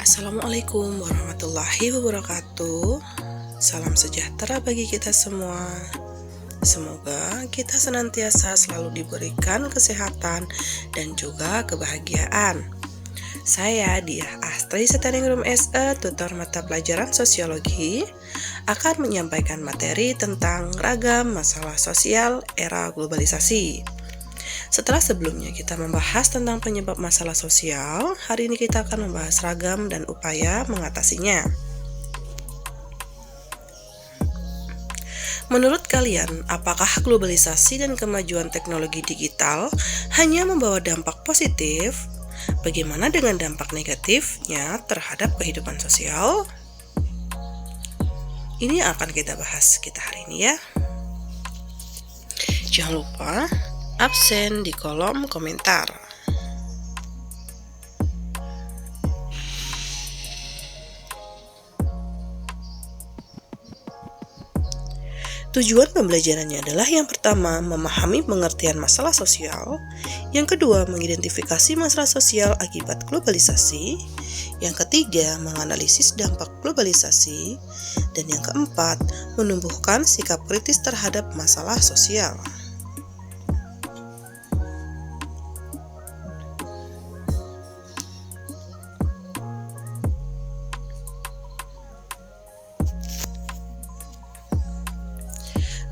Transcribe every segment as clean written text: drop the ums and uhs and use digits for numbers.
Assalamualaikum warahmatullahi wabarakatuh. Salam sejahtera bagi kita semua. Semoga kita senantiasa selalu diberikan kesehatan dan juga kebahagiaan. Saya Diah Astri Setaningrum SE, tutor mata pelajaran sosiologi, akan menyampaikan materi tentang ragam masalah sosial era globalisasi. Setelah sebelumnya kita membahas tentang penyebab masalah sosial, hari ini kita akan membahas ragam dan upaya mengatasinya. Menurut kalian, apakah globalisasi dan kemajuan teknologi digital hanya membawa dampak positif? Bagaimana dengan dampak negatifnya terhadap kehidupan sosial? Ini akan kita bahas hari ini ya. Jangan lupa absen di kolom komentar. Tujuan pembelajarannya adalah yang pertama, memahami pengertian masalah sosial, yang kedua, mengidentifikasi masalah sosial akibat globalisasi, yang ketiga, menganalisis dampak globalisasi, dan yang keempat, menumbuhkan sikap kritis terhadap masalah sosial.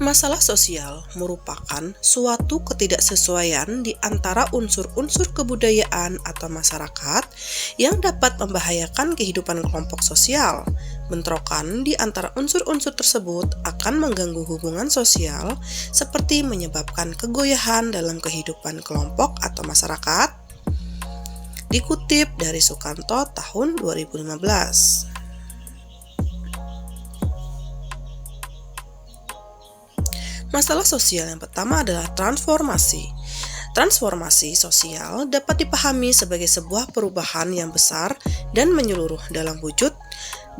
Masalah sosial merupakan suatu ketidaksesuaian di antara unsur-unsur kebudayaan atau masyarakat yang dapat membahayakan kehidupan kelompok sosial. Bentrokan di antara unsur-unsur tersebut akan mengganggu hubungan sosial, seperti menyebabkan kegoyahan dalam kehidupan kelompok atau masyarakat. Dikutip dari Sukanto tahun 2015. Masalah sosial yang pertama adalah transformasi. Transformasi sosial dapat dipahami sebagai sebuah perubahan yang besar dan menyeluruh dalam wujud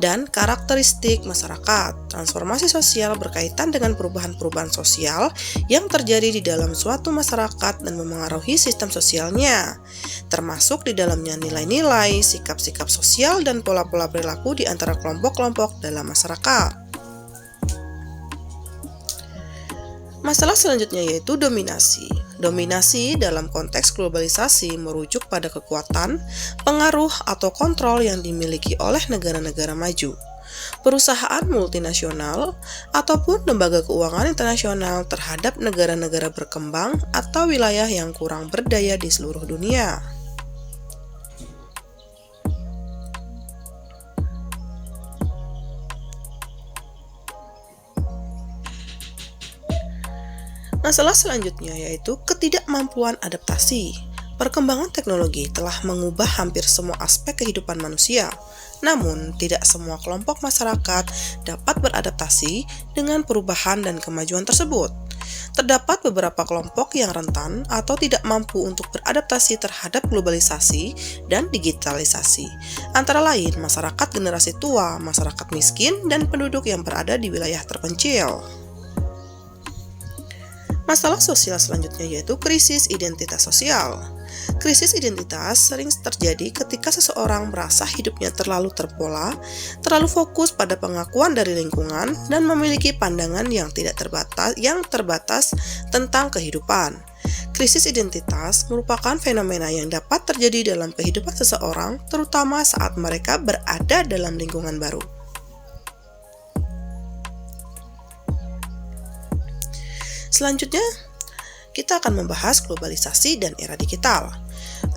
dan karakteristik masyarakat. Transformasi sosial berkaitan dengan perubahan-perubahan sosial yang terjadi di dalam suatu masyarakat dan memengaruhi sistem sosialnya, termasuk di dalamnya nilai-nilai, sikap-sikap sosial, dan pola-pola perilaku di antara kelompok-kelompok dalam masyarakat. Masalah selanjutnya yaitu dominasi. Dominasi dalam konteks globalisasi merujuk pada kekuatan, pengaruh, atau kontrol yang dimiliki oleh negara-negara maju, perusahaan multinasional, ataupun lembaga keuangan internasional terhadap negara-negara berkembang atau wilayah yang kurang berdaya di seluruh dunia. Masalah selanjutnya yaitu ketidakmampuan adaptasi. Perkembangan teknologi telah mengubah hampir semua aspek kehidupan manusia, namun tidak semua kelompok masyarakat dapat beradaptasi dengan perubahan dan kemajuan tersebut. Terdapat beberapa kelompok yang rentan atau tidak mampu untuk beradaptasi terhadap globalisasi dan digitalisasi, antara lain masyarakat generasi tua, masyarakat miskin, dan penduduk yang berada di wilayah terpencil. Masalah sosial selanjutnya yaitu krisis identitas sosial. Krisis identitas sering terjadi ketika seseorang merasa hidupnya terlalu terpola, terlalu fokus pada pengakuan dari lingkungan, dan memiliki pandangan yang terbatas tentang kehidupan. Krisis identitas merupakan fenomena yang dapat terjadi dalam kehidupan seseorang, terutama saat mereka berada dalam lingkungan baru. Selanjutnya, kita akan membahas globalisasi dan era digital.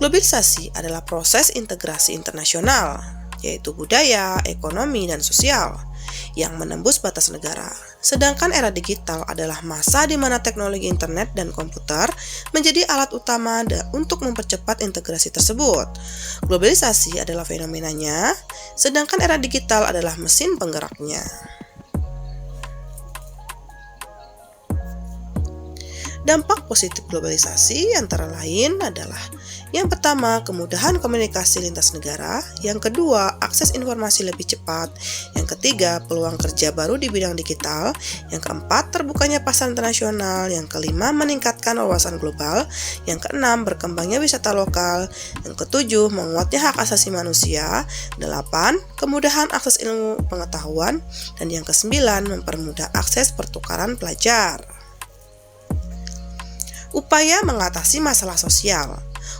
Globalisasi adalah proses integrasi internasional, yaitu budaya, ekonomi, dan sosial, yang menembus batas negara. Sedangkan era digital adalah masa di mana teknologi internet dan komputer menjadi alat utama untuk mempercepat integrasi tersebut. Globalisasi adalah fenomenanya, sedangkan era digital adalah mesin penggeraknya. Dampak positif globalisasi antara lain adalah Yang pertama, kemudahan komunikasi lintas negara. Yang kedua, akses informasi lebih cepat. Yang ketiga, peluang kerja baru di bidang digital. Yang keempat, terbukanya pasar internasional. Yang kelima, meningkatkan wawasan global. Yang keenam, berkembangnya wisata lokal. Yang ketujuh, menguatnya hak asasi manusia. Delapan, kemudahan akses ilmu pengetahuan. Dan yang kesembilan, mempermudah akses pertukaran pelajar. Upaya mengatasi masalah sosial.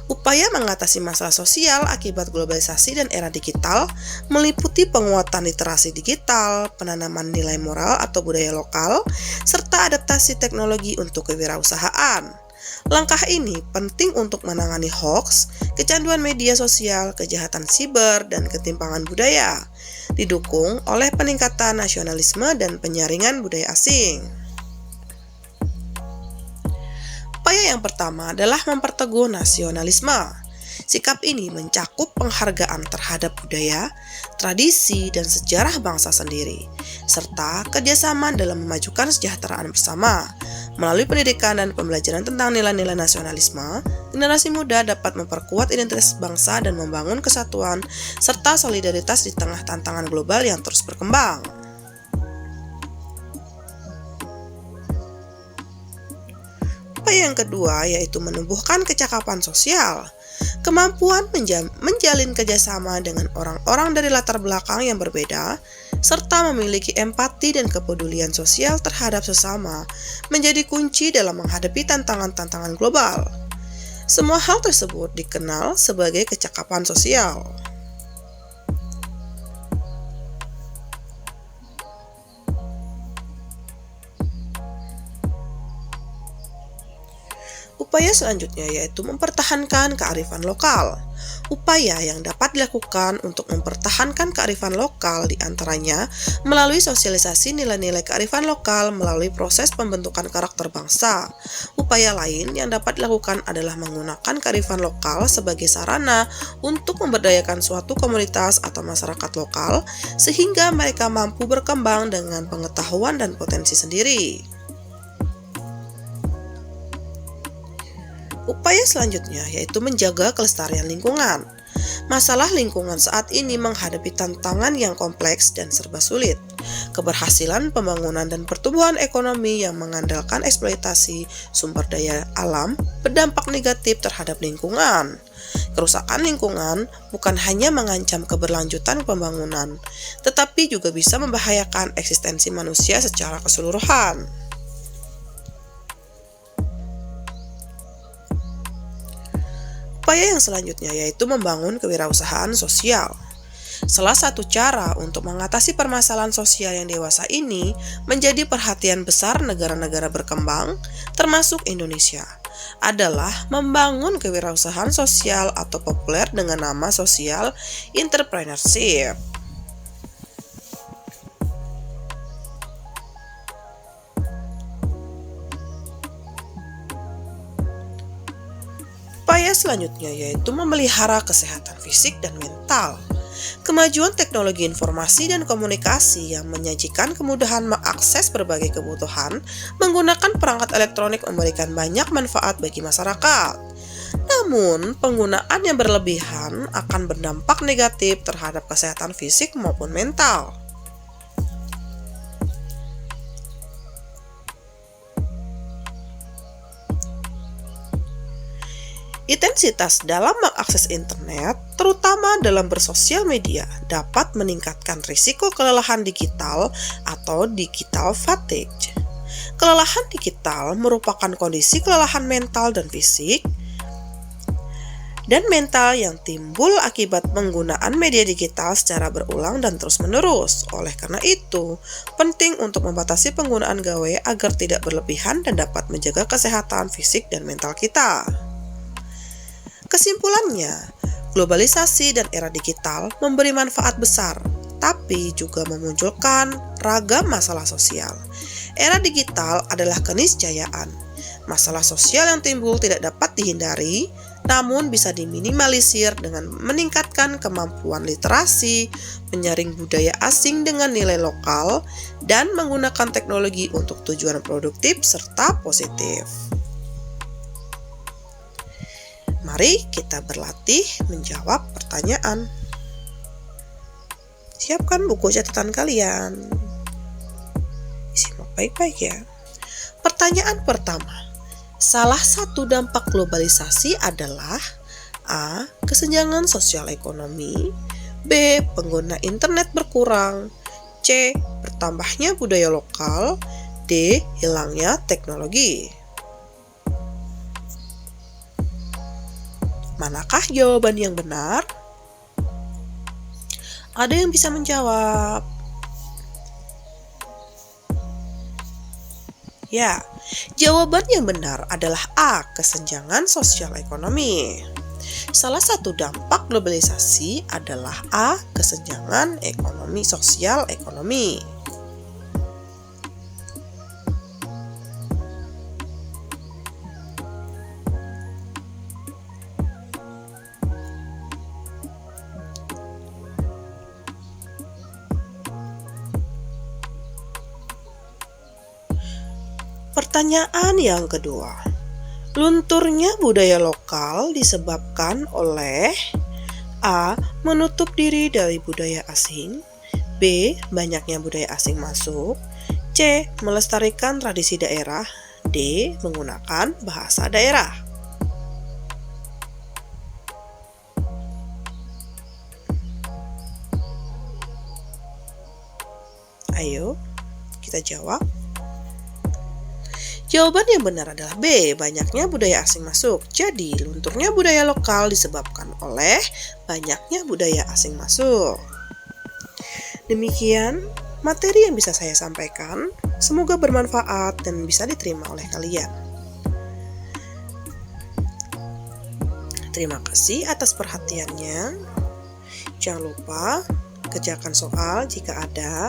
Upaya mengatasi masalah sosial akibat globalisasi dan era digital meliputi penguatan literasi digital, penanaman nilai moral atau budaya lokal, serta adaptasi teknologi untuk kewirausahaan. Langkah ini penting untuk menangani hoaks, kecanduan media sosial, kejahatan siber, dan ketimpangan budaya, didukung oleh peningkatan nasionalisme dan penyaringan budaya asing. Upaya yang pertama adalah memperteguh nasionalisme. Sikap ini mencakup penghargaan terhadap budaya, tradisi, dan sejarah bangsa sendiri, serta kerjasama dalam memajukan kesejahteraan bersama. Melalui pendidikan dan pembelajaran tentang nilai-nilai nasionalisme, generasi muda dapat memperkuat identitas bangsa dan membangun kesatuan serta solidaritas di tengah tantangan global yang terus berkembang. Upaya yang kedua yaitu menumbuhkan kecakapan sosial. Kemampuan menjalin kerjasama dengan orang-orang dari latar belakang yang berbeda, serta memiliki empati dan kepedulian sosial terhadap sesama, menjadi kunci dalam menghadapi tantangan-tantangan global. Semua hal tersebut dikenal sebagai kecakapan sosial. Upaya selanjutnya yaitu mempertahankan kearifan lokal. Upaya yang dapat dilakukan untuk mempertahankan kearifan lokal diantaranya melalui sosialisasi nilai-nilai kearifan lokal melalui proses pembentukan karakter bangsa. Upaya lain yang dapat dilakukan adalah menggunakan kearifan lokal sebagai sarana untuk memberdayakan suatu komunitas atau masyarakat lokal sehingga mereka mampu berkembang dengan pengetahuan dan potensi sendiri. Upaya selanjutnya yaitu menjaga kelestarian lingkungan. Masalah lingkungan saat ini menghadapi tantangan yang kompleks dan serba sulit. Keberhasilan pembangunan dan pertumbuhan ekonomi yang mengandalkan eksploitasi sumber daya alam berdampak negatif terhadap lingkungan. Kerusakan lingkungan bukan hanya mengancam keberlanjutan pembangunan, tetapi juga bisa membahayakan eksistensi manusia secara keseluruhan. Upaya yang selanjutnya yaitu membangun kewirausahaan sosial. Salah satu cara untuk mengatasi permasalahan sosial yang dewasa ini menjadi perhatian besar negara-negara berkembang, termasuk Indonesia, adalah membangun kewirausahaan sosial atau populer dengan nama social entrepreneurship. Upaya selanjutnya yaitu memelihara kesehatan fisik dan mental. Kemajuan teknologi informasi dan komunikasi yang menyajikan kemudahan mengakses berbagai kebutuhan menggunakan perangkat elektronik memberikan banyak manfaat bagi masyarakat. Namun, penggunaan yang berlebihan akan berdampak negatif terhadap kesehatan fisik maupun mental. Intensitas dalam mengakses internet, terutama dalam bersosial media, dapat meningkatkan risiko kelelahan digital atau digital fatigue. Kelelahan digital merupakan kondisi kelelahan mental dan fisik dan mental yang timbul akibat penggunaan media digital secara berulang dan terus-menerus. Oleh karena itu, penting untuk membatasi penggunaan gawai agar tidak berlebihan dan dapat menjaga kesehatan fisik dan mental kita. Kesimpulannya, globalisasi dan era digital memberi manfaat besar, tapi juga memunculkan ragam masalah sosial. Era digital adalah keniscayaan. Masalah sosial yang timbul tidak dapat dihindari, namun bisa diminimalisir dengan meningkatkan kemampuan literasi, menyaring budaya asing dengan nilai lokal, dan menggunakan teknologi untuk tujuan produktif serta positif. Mari kita berlatih menjawab pertanyaan. Siapkan buku catatan kalian. Simak baik-baik ya. Pertanyaan pertama. Salah satu dampak globalisasi adalah A. Kesenjangan sosial ekonomi, B. Pengguna internet berkurang, C. Bertambahnya budaya lokal, D. Hilangnya teknologi. Manakah jawaban yang benar? Ada yang bisa menjawab? Ya, jawaban yang benar adalah A. Kesenjangan sosial ekonomi. Salah satu dampak globalisasi adalah A. Kesenjangan ekonomi sosial ekonomi. Pertanyaan yang kedua. Lunturnya budaya lokal disebabkan oleh A. Menutup diri dari budaya asing, B. Banyaknya budaya asing masuk, C. Melestarikan tradisi daerah, D. Menggunakan bahasa daerah. Ayo, kita jawab. Jawaban yang benar adalah B. Banyaknya budaya asing masuk. Jadi, lunturnya budaya lokal disebabkan oleh banyaknya budaya asing masuk. Demikian materi yang bisa saya sampaikan. Semoga bermanfaat dan bisa diterima oleh kalian. Terima kasih atas perhatiannya. Jangan lupa kerjakan soal jika ada.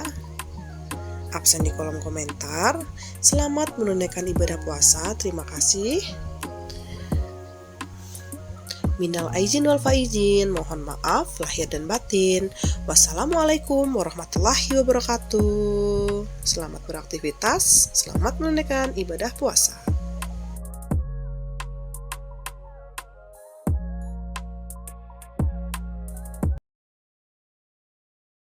Absen di kolom komentar. Selamat menunaikan ibadah puasa. Terima kasih. Minal aizin wal faizin. Mohon maaf lahir dan batin. Wassalamualaikum warahmatullahi wabarakatuh. Selamat beraktivitas. Selamat menunaikan ibadah puasa.